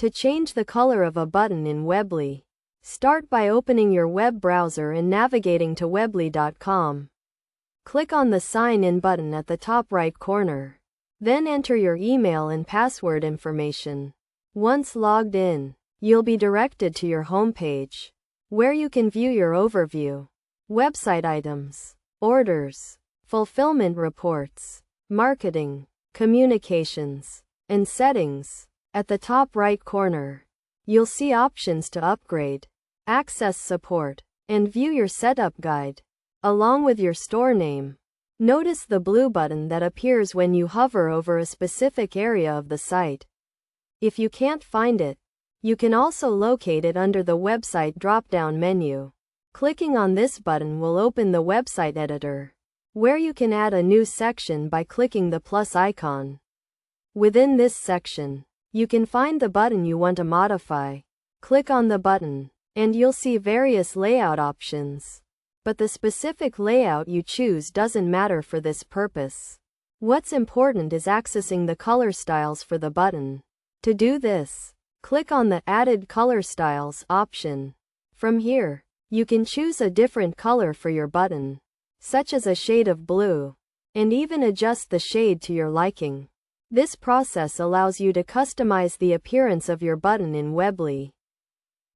To change the color of a button in Weebly, start by opening your web browser and navigating to weebly.com. Click on the Sign In button at the top right corner. Then enter your email and password information. Once logged in, you'll be directed to your homepage, where you can view your overview, website items, orders, fulfillment reports, marketing, communications, and settings. At the top right corner, you'll see options to upgrade, access support, and view your setup guide, along with your store name. Notice the blue button that appears when you hover over a specific area of the site. If you can't find it, you can also locate it under the website drop-down menu. Clicking on this button will open the website editor, where you can add a new section by clicking the plus icon. Within this section, you can find the button you want to modify. Click on the button, and you'll see various layout options. But the specific layout you choose doesn't matter for this purpose. What's important is accessing the color styles for the button. To do this, click on the Added Color Styles option. From here, you can choose a different color for your button, such as a shade of blue, and even adjust the shade to your liking. This process allows you to customize the appearance of your button in Weebly.